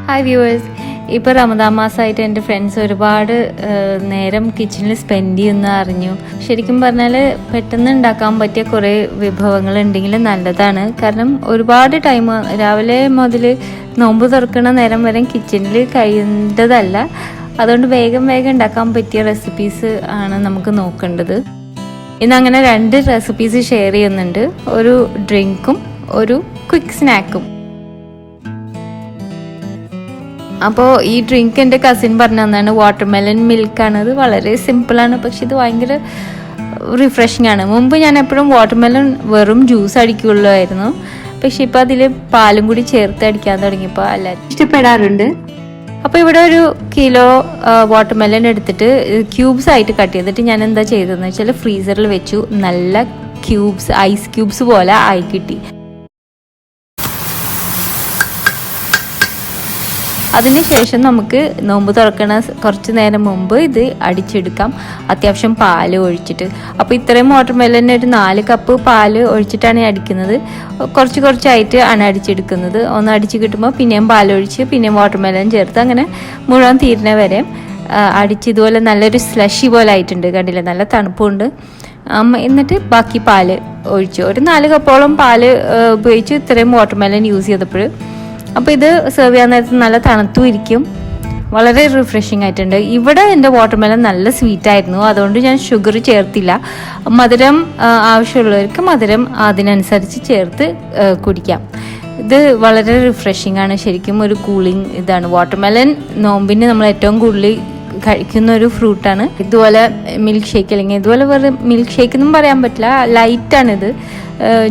Hi viewers, ഇപ്പോൾ റമദാൻ മാസമായിട്ട് എൻ്റെ ഫ്രണ്ട്സ് ഒരുപാട് നേരം കിച്ചണിൽ സ്പെൻഡ് ചെയ്യുന്ന അറിഞ്ഞു. ശരിക്കും പറഞ്ഞാൽ പെട്ടെന്ന് ഉണ്ടാക്കാൻ പറ്റിയ കുറേ വിഭവങ്ങൾ ഉണ്ടെങ്കിൽ നല്ലതാണ്. കാരണം ഒരുപാട് ടൈം രാവിലെ മുതൽ നോമ്പ് തുറക്കുന്ന നേരം വരെ കിച്ചണിൽ കഴിയേണ്ടതല്ല. അതുകൊണ്ട് വേഗം ഉണ്ടാക്കാൻ പറ്റിയ റെസിപ്പീസ് ആണ് നമുക്ക് നോക്കേണ്ടത്. ഇന്നങ്ങനെ 2 റെസിപ്പീസ് ഷെയർ ചെയ്യുന്നുണ്ട്. ഒരു ഡ്രിങ്കും ഒരു ക്വിക്ക് സ്നാക്കും. അപ്പോൾ ഈ ഡ്രിങ്ക് എൻ്റെ കസിൻ പറഞ്ഞു തന്നാണ്. വാട്ടർമെലൺ മിൽക്കാണ്. അത് വളരെ സിമ്പിളാണ്, പക്ഷെ ഇത് ഭയങ്കര റിഫ്രഷിംഗ് ആണ്. മുമ്പ് ഞാൻ എപ്പോഴും വാട്ടർമെലൺ വെറും ജ്യൂസ് അടിക്കുള്ളായിരുന്നു. പക്ഷെ ഇപ്പോൾ അതിൽ പാലും കൂടി ചേർത്ത് അടിക്കാൻ തുടങ്ങിയപ്പോൾ എല്ലാവരും ഇഷ്ടപ്പെടാറുണ്ട്. അപ്പോൾ ഇവിടെ ഒരു കിലോ വാട്ടർമെലൺ എടുത്തിട്ട് ക്യൂബ്സ് ആയിട്ട് കട്ട് ചെയ്തിട്ട് ഞാൻ എന്താ ചെയ്തതെന്ന് വെച്ചാൽ ഫ്രീസറിൽ വെച്ചു. നല്ല ക്യൂബ്സ്, ഐസ് ക്യൂബ്സ് പോലെ ആയി കിട്ടി. അതിനുശേഷം നമുക്ക് നോമ്പ് തുറക്കണ കുറച്ച് നേരം മുമ്പ് ഇത് അടിച്ചെടുക്കാം, അത്യാവശ്യം പാല് ഒഴിച്ചിട്ട്. അപ്പോൾ ഇത്രയും വാട്ടർമെലന് ഒരു 4 കപ്പ് പാല് ഒഴിച്ചിട്ടാണ് അടിക്കുന്നത്. കുറച്ചായിട്ട് ആണ് അടിച്ചെടുക്കുന്നത്. ഒന്ന് അടിച്ച് കിട്ടുമ്പോൾ പിന്നെയും പാലൊഴിച്ച് പിന്നെയും വാട്ടർമെലൻ ചേർത്ത് അങ്ങനെ മുഴുവൻ തീരുന്ന വരെ അടിച്ച് ഇതുപോലെ നല്ലൊരു സ്ലഷി പോലെ ആയിട്ടുണ്ട്. കണ്ടില്ലേ, നല്ല തണുപ്പുണ്ട്. എന്നിട്ട് ബാക്കി പാല് ഒഴിച്ചു. ഒരു 4 കപ്പോളം പാല് ഉപയോഗിച്ച് ഇത്രയും വാട്ടർമെലൻ യൂസ് ചെയ്തപ്പോൾ. അപ്പോൾ ഇത് സെർവ് ചെയ്യാൻ നേരത്ത് നല്ല തണുത്തും ഇരിക്കും. വളരെ റിഫ്രഷിംഗ് ആയിട്ടുണ്ട്. ഇവിടെ എൻ്റെ വാട്ടർമെലൺ നല്ല സ്വീറ്റ് ആയിരുന്നു, അതുകൊണ്ട് ഞാൻ ഷുഗർ ചേർത്തില്ല. മധുരം ആവശ്യമുള്ളവർക്ക് മധുരം അതിനനുസരിച്ച് ചേർത്ത് കുടിക്കാം. ഇത് വളരെ റിഫ്രഷിംഗ് ആണ്. ശരിക്കും ഒരു കൂളിംഗ് ഇതാണ്. വാട്ടർമെലൺ നോമ്പിന് നമ്മൾ ഏറ്റവും കൂടുതൽ കഴിക്കുന്ന ഒരു ഫ്രൂട്ടാണ്. ഇതുപോലെ മിൽക്ക് ഷേക്ക് അല്ലെങ്കിൽ ഇതുപോലെ വേറെ മിൽക്ക് ഷേക്ക് എന്നും പറയാൻ പറ്റില്ല, ലൈറ്റാണിത്.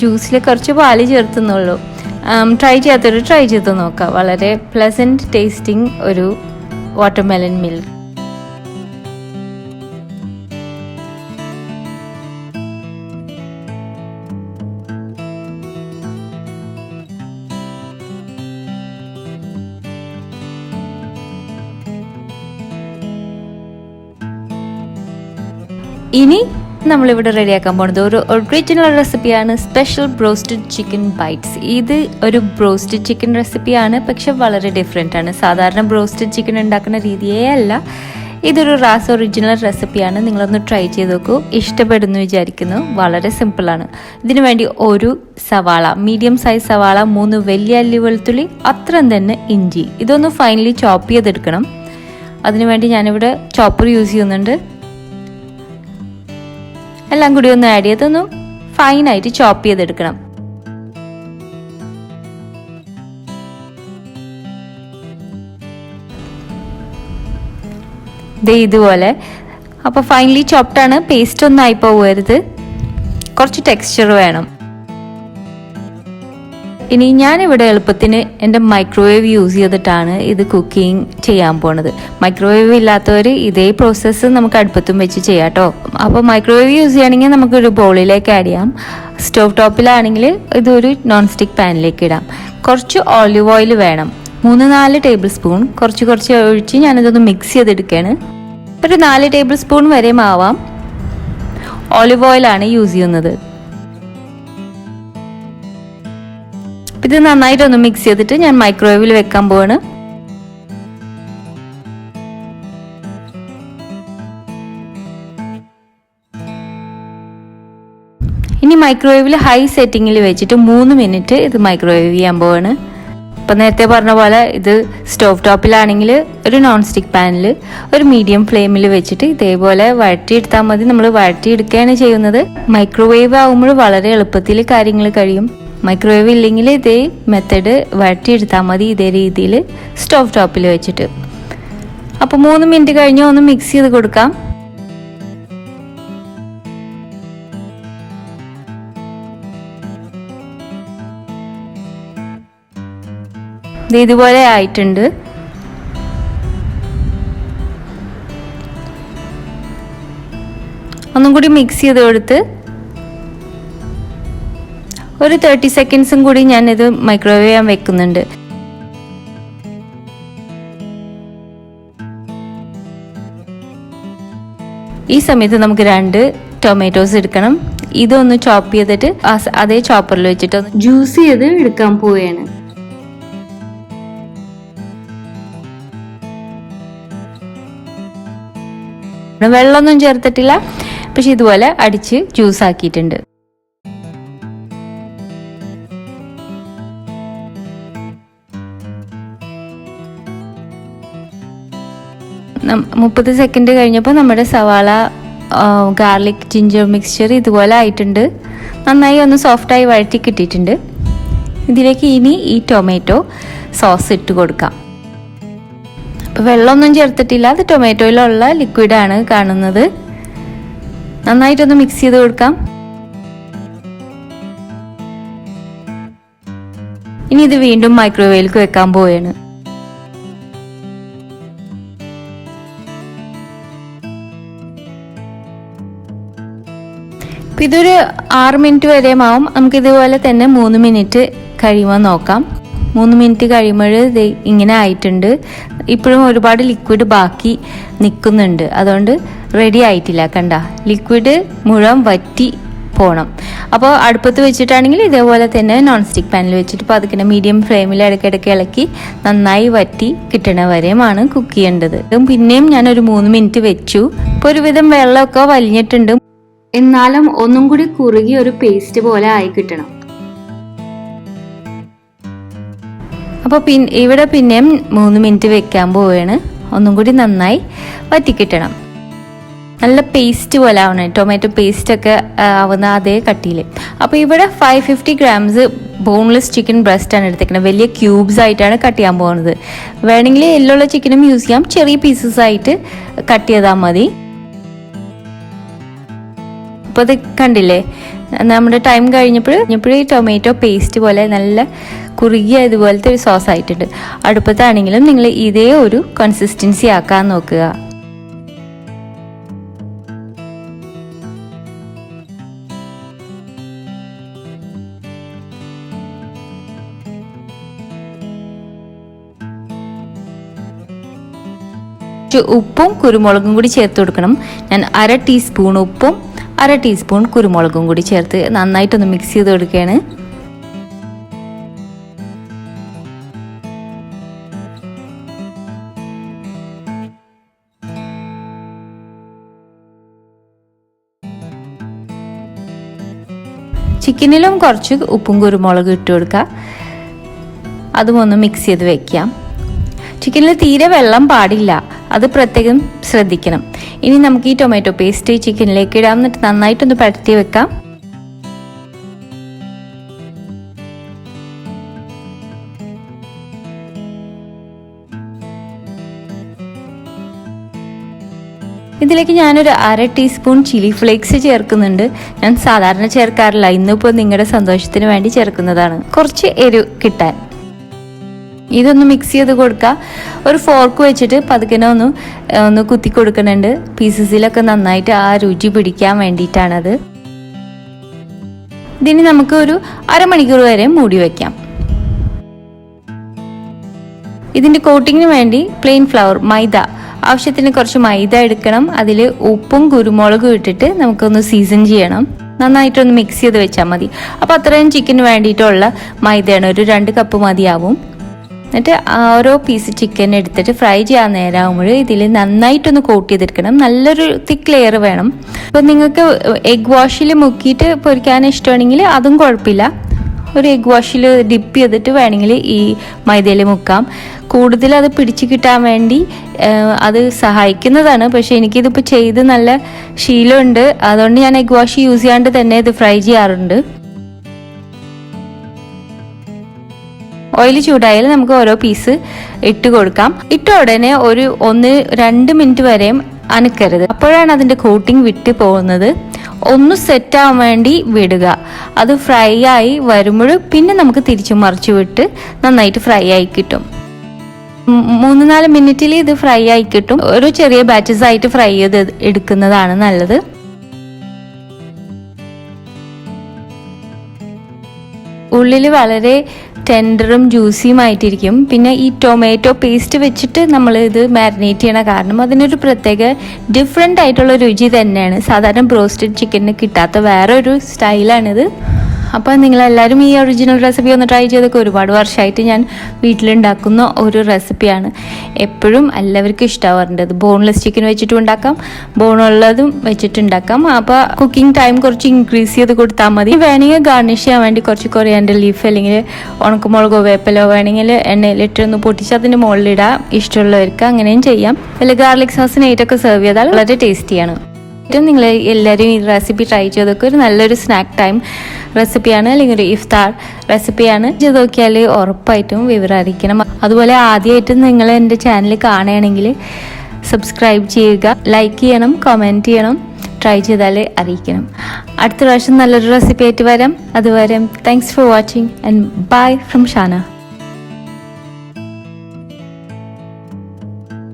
ജ്യൂസിൽ കുറച്ച് പാല് ചേർത്തുന്നുള്ളൂ. ട്രൈ ചെയ്ത് നോക്കാം. വളരെ പ്ലസൻറ്റ് ടേസ്റ്റിംഗ് ഒരു വാട്ടർമെലൺ മിൽക്ക്. ഇനി നമ്മളിവിടെ റെഡിയാക്കാൻ പോകുന്നത് ഒരു ഒറിജിനൽ റെസിപ്പിയാണ്. Special broasted chicken bites. ഇത് ഒരു ബ്രോസ്റ്റഡ് ചിക്കൻ റെസിപ്പിയാണ്, പക്ഷെ വളരെ ഡിഫറെൻ്റ് ആണ്. സാധാരണ ബ്രോസ്റ്റഡ് ചിക്കൻ ഉണ്ടാക്കുന്ന രീതിയേ അല്ല. ഇതൊരു റാസ് ഒറിജിനൽ റെസിപ്പിയാണ്. നിങ്ങളൊന്ന് ട്രൈ ചെയ്ത് നോക്കൂ, ഇഷ്ടപ്പെടുന്നു വിചാരിക്കുന്നു. വളരെ സിമ്പിളാണ്. ഇതിനു വേണ്ടി ഒരു സവാള, മീഡിയം സൈസ് സവാള, 3 വലിയ അല്ലി വെളുത്തുള്ളി, അത്രയും തന്നെ ഇഞ്ചി. ഇതൊന്ന് ഫൈനലി ചോപ്പ് ചെയ്തെടുക്കണം. അതിനുവേണ്ടി ഞാനിവിടെ ചോപ്പർ യൂസ് ചെയ്യുന്നുണ്ട്. എല്ലാം കൂടി ഒന്ന് ആഡ് ചെയ്തൊന്ന് ഫൈനായിട്ട് ചോപ്പ് ചെയ്തെടുക്കണം. ഇതുപോലെ. അപ്പോൾ ഫൈനലി ചോപ്ഡാണ്. പേസ്റ്റ് ഒന്നും ആയി പോകരുത്, കുറച്ച് ടെക്സ്ചർ വേണം. ഇനി ഞാനിവിടെ എളുപ്പത്തിന് എൻ്റെ മൈക്രോവേവ് യൂസ് ചെയ്തിട്ടാണ് ഇത് കുക്കിംഗ് ചെയ്യാൻ പോണത്. മൈക്രോവേവ് ഇല്ലാത്തവർ ഇതേ പ്രോസസ്സ് നമുക്ക് അടുപ്പത്തും വെച്ച് ചെയ്യാം കേട്ടോ. അപ്പോൾ മൈക്രോവേവ് യൂസ് ചെയ്യുകയാണെങ്കിൽ നമുക്കൊരു ബൗളിലേക്ക് ആഡ് ചെയ്യാം. സ്റ്റോവ് ടോപ്പിലാണെങ്കിൽ ഇതൊരു നോൺ സ്റ്റിക്ക് പാനിലേക്ക് ഇടാം. കുറച്ച് ഓലിവ് ഓയിൽ വേണം, 3-4 ടേബിൾ സ്പൂൺ. കുറച്ച് ഒഴിച്ച് ഞാനിതൊന്ന് മിക്സ് ചെയ്തെടുക്കുകയാണ്. ഒരു 4 ടേബിൾ സ്പൂൺ വരെ ആവാം. ഓലിവ് ഓയിലാണ് യൂസ് ചെയ്യുന്നത്. ഇത് നന്നായിട്ടൊന്ന് മിക്സ് ചെയ്തിട്ട് ഞാൻ മൈക്രോവേവിൽ വെക്കാൻ പോവാണ്. ഇനി മൈക്രോവേവിൽ ഹൈ സെറ്റിങ്ങിൽ വെച്ചിട്ട് 3 മിനിറ്റ് ഇത് മൈക്രോവേവ് ചെയ്യാൻ പോവാണ്. ഇപ്പം നേരത്തെ പറഞ്ഞ പോലെ ഇത് സ്റ്റോവ് ടോപ്പിലാണെങ്കിൽ ഒരു നോൺ സ്റ്റിക്ക് പാനിൽ ഒരു മീഡിയം ഫ്ലെയിമിൽ വെച്ചിട്ട് ഇതേപോലെ വഴറ്റിയെടുത്താൽ മതി. നമ്മൾ വഴറ്റിയെടുക്കുകയാണ് ചെയ്യുന്നത്. മൈക്രോവേവ് ആകുമ്പോൾ വളരെ എളുപ്പത്തിൽ കാര്യങ്ങൾ കഴിയും. മൈക്രോവേവ് ഇല്ലെങ്കിൽ ഇതേ മെത്തേഡ് വഴറ്റിയെടുത്താൽ മതി, ഇതേ രീതിയിൽ സ്റ്റോവ് ടോപ്പിൽ വെച്ചിട്ട്. അപ്പോൾ 3 മിനിറ്റ് കഴിഞ്ഞ് ഒന്ന് മിക്സ് ചെയ്ത് കൊടുക്കാം. ഇതുപോലെ ആയിട്ടുണ്ട്. ഒന്നും കൂടി മിക്സ് ചെയ്ത് കൊടുത്ത് ഒരു 30 സെക്കൻഡ്സും കൂടി ഞാനിത് മൈക്രോവേവ് ചെയ്യാൻ വെക്കുന്നുണ്ട്. ഈ സമയത്ത് നമുക്ക് 2 ടൊമാറ്റോസ് എടുക്കണം. ഇതൊന്ന് ചോപ്പ് ചെയ്തിട്ട് അതേ ചോപ്പറിൽ വെച്ചിട്ട് ജ്യൂസ് ചെയ്ത് എടുക്കാൻ പോവുകയാണ്. വെള്ളമൊന്നും ചേർത്തിട്ടില്ല, പക്ഷെ ഇതുപോലെ അടിച്ച് ജ്യൂസ് ആക്കിയിട്ടുണ്ട്. മുപ്പത് സെക്കൻഡ് കഴിഞ്ഞപ്പോൾ നമ്മുടെ സവാള ഗാർലിക് ജിഞ്ചർ മിക്സ്ചർ ഇതുപോലെ ആയിട്ടുണ്ട്. നന്നായി ഒന്ന് സോഫ്റ്റായി വഴറ്റി കിട്ടിയിട്ടുണ്ട്. ഇതിലേക്ക് ഇനി ഈ ടൊമാറ്റോ സോസ് ഇട്ട് കൊടുക്കാം. അപ്പോൾ വെള്ളമൊന്നും ചേർത്തിട്ടില്ല, അത് ടൊമാറ്റോയിലുള്ള ലിക്വിഡാണ് കാണുന്നത്. നന്നായിട്ടൊന്ന് മിക്സ് ചെയ്ത് കൊടുക്കാം. ഇനി ഇത് വീണ്ടും മൈക്രോവേവിലേക്ക് വെക്കാൻ പോവുകയാണ്. അപ്പം ഇതൊരു 6 മിനിറ്റ് വരെയും ആവും. നമുക്കിതുപോലെ തന്നെ 3 മിനിറ്റ് കഴിയുമ്പോൾ നോക്കാം. 3 മിനിറ്റ് കഴിയുമ്പോൾ ഇത് ഇങ്ങനെ ആയിട്ടുണ്ട്. ഇപ്പോഴും ഒരുപാട് ലിക്വിഡ് ബാക്കി നിൽക്കുന്നുണ്ട്, അതുകൊണ്ട് റെഡി ആയിട്ടില്ല. കണ്ട, ലിക്വിഡ് മുഴുവൻ വറ്റി പോകണം. അപ്പോൾ അടുപ്പത്ത് വെച്ചിട്ടാണെങ്കിൽ ഇതേപോലെ തന്നെ നോൺ സ്റ്റിക്ക് പാനിൽ വെച്ചിട്ട് പതുക്കെ മീഡിയം ഫ്ലെയിമിൽ ഇടയ്ക്കിടയ്ക്ക് ഇളക്കി നന്നായി വറ്റി കിട്ടണ വരെയുമാണ് കുക്ക് ചെയ്യേണ്ടത്. പിന്നെയും ഞാനൊരു 3 മിനിറ്റ് വെച്ചു. ഇപ്പോൾ ഒരുവിധം വെള്ളമൊക്കെ വലിഞ്ഞിട്ടുണ്ട്, എന്നാലും ഒന്നും കൂടി കുറുകി ഒരു പേസ്റ്റ് പോലെ ആയി കിട്ടണം. അപ്പോൾ ഇവിടെ പിന്നെയും 3 മിനിറ്റ് വെക്കാൻ പോവുകയാണ്. ഒന്നും കൂടി നന്നായി വറ്റിക്കിട്ടണം. നല്ല പേസ്റ്റ് പോലെ ആവണം, ടൊമാറ്റോ പേസ്റ്റ് ഒക്കെ ആവുന്ന അതേ കട്ടിയിൽ. അപ്പോൾ ഇവിടെ 550 ഗ്രാംസ് ബോൺലെസ് ചിക്കൻ ബ്രസ്റ്റ് ആണ് എടുത്തേക്കുന്നത്. വലിയ ക്യൂബ്സ് ആയിട്ടാണ് കട്ട് ചെയ്യാൻ പോകുന്നത്. വേണമെങ്കിൽ എല്ലുള്ള ചിക്കനും യൂസ് ചെയ്യാം, ചെറിയ പീസസ് ആയിട്ട് കട്ട് ചെയ്താൽ മതി. അപ്പോൾ അത് കണ്ടില്ലേ, നമ്മുടെ ടൈം കഴിഞ്ഞപ്പോൾ ഈ ടൊമാറ്റോ പേസ്റ്റ് പോലെ നല്ല കുറുകിയ ഇതുപോലത്തെ ഒരു സോസ് ആയിട്ടുണ്ട്. അടുപ്പത്താണെങ്കിലും നിങ്ങൾ ഇതേ ഒരു കൺസിസ്റ്റൻസി ആക്കാൻ നോക്കുക. ഉപ്പും കുരുമുളകും കൂടി ചേർത്ത് കൊടുക്കണം. ഞാൻ 1/2 ടീസ്പൂൺ ഉപ്പും 1/2 ടീസ്പൂൺ കുരുമുളകും കൂടി ചേർത്ത് നന്നായിട്ടൊന്ന് മിക്സ് ചെയ്ത് കൊടുക്കുകയാണ്. ചിക്കനിലും കുറച്ച് ഉപ്പും കുരുമുളകും ഇട്ട് കൊടുക്കുക. അതും ഒന്ന് മിക്സ് ചെയ്ത് വെക്കാം. ചിക്കനിൽ തീരെ വെള്ളം പാടില്ല, അത് പ്രത്യേകം ശ്രദ്ധിക്കണം. ഇനി നമുക്ക് ഈ ടൊമാറ്റോ പേസ്റ്റ് ചിക്കനിലേക്ക് ഇടാം, എന്നിട്ട് നന്നായിട്ടൊന്ന് പരത്തി വെക്കാം. ഇതിലേക്ക് ഞാനൊരു 1/2 ടീസ്പൂൺ ചില്ലി ഫ്ലേക്സ് ചേർക്കുന്നുണ്ട്. ഞാൻ സാധാരണ ചേർക്കാറില്ല, ഇന്നിപ്പോൾ നിങ്ങളുടെ സന്തോഷത്തിന് വേണ്ടി ചേർക്കുന്നതാണ്, കുറച്ച് എരിവ് കിട്ടാൻ. ഇതൊന്ന് മിക്സ് ചെയ്ത് കൊടുക്കുക. ഒരു ഫോർക്ക് വെച്ചിട്ട് പതുക്കെ ഒന്ന് കുത്തി കൊടുക്കുന്നുണ്ട്. പീസസിലൊക്കെ നന്നായിട്ട് ആ രുചി പിടിക്കാൻ വേണ്ടിയിട്ടാണത്. ഇതിന് നമുക്ക് ഒരു 1/2 മണിക്കൂർ വരെ മൂടി വയ്ക്കാം. ഇതിൻ്റെ കോട്ടിങ്ങിന് വേണ്ടി പ്ലെയിൻ ഫ്ലവർ മൈദ, ആവശ്യത്തിന് കുറച്ച് മൈദ എടുക്കണം. അതിൽ ഉപ്പും കുരുമുളകും ഇട്ടിട്ട് നമുക്കൊന്ന് സീസൺ ചെയ്യണം. നന്നായിട്ടൊന്ന് മിക്സ് ചെയ്ത് വെച്ചാൽ മതി. അപ്പോൾ അത്രയും ചിക്കന് വേണ്ടിയിട്ടുള്ള മൈദയാണ്, ഒരു 2 കപ്പ് മതിയാവും. എന്നിട്ട് ഓരോ പീസ് ചിക്കൻ എടുത്തിട്ട് ഫ്രൈ ചെയ്യാൻ നേരമാകുമ്പോൾ ഇതിൽ നന്നായിട്ടൊന്ന് കോട്ട് ചെയ്തെടുക്കണം. നല്ലൊരു തിക്ക് ലെയർ വേണം. അപ്പോൾ നിങ്ങൾക്ക് എഗ് വാഷിൽ മുക്കിയിട്ട് പൊരിക്കാൻ ഇഷ്ടമാണെങ്കിൽ അതും കുഴപ്പമില്ല. ഒരു എഗ് വാഷിൽ ഡിപ്പ് ചെയ്തിട്ട് വേണമെങ്കിൽ ഈ മൈദയിൽ മുക്കാം. കൂടുതൽ അത് പിടിച്ച് കിട്ടാൻ വേണ്ടി അത് സഹായിക്കുന്നതാണ്. പക്ഷേ എനിക്കിതിപ്പോൾ ചെയ്ത് നല്ല ശീലമുണ്ട്, അതുകൊണ്ട് ഞാൻ എഗ് വാഷ് യൂസ് ചെയ്യാണ്ട് തന്നെ ഇത് ഫ്രൈ ചെയ്യാറുണ്ട്. ഓയിൽ ചൂടായാൽ നമുക്ക് ഓരോ പീസ് ഇട്ട് കൊടുക്കാം. ഇട്ട ഉടനെ ഒരു 1-2 മിനിറ്റ് വരെയും അനക്കരുത്, അപ്പോഴാണ് അതിൻ്റെ കോട്ടിങ് വിട്ട് പോകുന്നത്. ഒന്ന് സെറ്റ് ആവാൻ വേണ്ടി വിടുക. അത് ഫ്രൈ ആയി വരുമ്പോൾ പിന്നെ നമുക്ക് തിരിച്ചു മറിച്ച് വിട്ട് നന്നായിട്ട് ഫ്രൈ ആയി കിട്ടും. 3-4 മിനിറ്റിൽ ഇത് ഫ്രൈ ആയി കിട്ടും. ഒരു ചെറിയ ബാച്ചസ് ആയിട്ട് ഫ്രൈ ചെയ്ത് എടുക്കുന്നതാണ് നല്ലത്. ഉള്ളിൽ വളരെ ടെൻഡറും ജ്യൂസിയും ആയിട്ടിരിക്കും. പിന്നെ ഈ ടൊമാറ്റോ പേസ്റ്റ് വെച്ചിട്ട് നമ്മൾ ഇത് മാരിനേറ്റ് ചെയ്യണ കാരണം അതിനൊരു പ്രത്യേക ഡിഫറെൻ്റ് ആയിട്ടുള്ള രുചി തന്നെയാണ്. സാധാരണ ബ്രോസ്റ്റഡ് ചിക്കനിന് കിട്ടാത്ത വേറെ ഒരു സ്റ്റൈലാണിത്. അപ്പോൾ നിങ്ങളെല്ലാവരും ഈ ഒറിജിനൽ റെസിപ്പി ഒന്ന് ട്രൈ ചെയ്തൊക്കെ. ഒരുപാട് വർഷമായിട്ട് ഞാൻ വീട്ടിലുണ്ടാക്കുന്ന ഒരു റെസിപ്പിയാണ്. എപ്പോഴും എല്ലാവർക്കും ഇഷ്ടമാവാറുണ്ട്. അത് ബോൺലെസ് ചിക്കൻ വെച്ചിട്ടും ഉണ്ടാക്കാം, ബോണുള്ളതും വെച്ചിട്ടുണ്ടാക്കാം. അപ്പോൾ കുക്കിംഗ് ടൈം കുറച്ച് ഇൻക്രീസ് ചെയ്ത് കൊടുത്താൽ മതി. വേണമെങ്കിൽ ഗാർണിഷ് ചെയ്യാൻ വേണ്ടി കുറച്ച് കൊറിയാൻഡർ ലീഫ് അല്ലെങ്കിൽ ഉണക്കമുളകോ വേപ്പലോ വേണമെങ്കിൽ എണ്ണയിലിട്ടൊന്ന് പൊട്ടിച്ച് അതിൻ്റെ മുകളിലിടാം. ഇഷ്ടമുള്ളവർക്ക് അങ്ങനെയും ചെയ്യാം. അല്ലെങ്കിൽ ഗാർലിക് സോസിനായിട്ടൊക്കെ സെർവ് ചെയ്താൽ വളരെ ടേസ്റ്റിയാണ്. ഏറ്റവും നിങ്ങൾ എല്ലാവരും ഈ റെസിപ്പി ട്രൈ ചെയ്തൊക്കെ ഒരു നല്ലൊരു സ്നാക്ക് ടൈം റെസിപ്പിയാണ്, അല്ലെങ്കിൽ ഒരു ഇഫ്താർ റെസിപ്പിയാണ്. ചെയ്ത് നോക്കിയാൽ ഉറപ്പായിട്ടും വിവരം അറിയിക്കണം. അതുപോലെ ആദ്യമായിട്ടും നിങ്ങൾ എൻ്റെ ചാനൽ കാണുകയാണെങ്കിൽ സബ്സ്ക്രൈബ് ചെയ്യുക, ലൈക്ക് ചെയ്യണം, കമൻറ്റ് ചെയ്യണം, ട്രൈ ചെയ്താൽ അറിയിക്കണം. അടുത്ത പ്രാവശ്യം നല്ലൊരു റെസിപ്പി ആയിട്ട് വരാം. അതുവരെ thanks for watching and bye from Shana.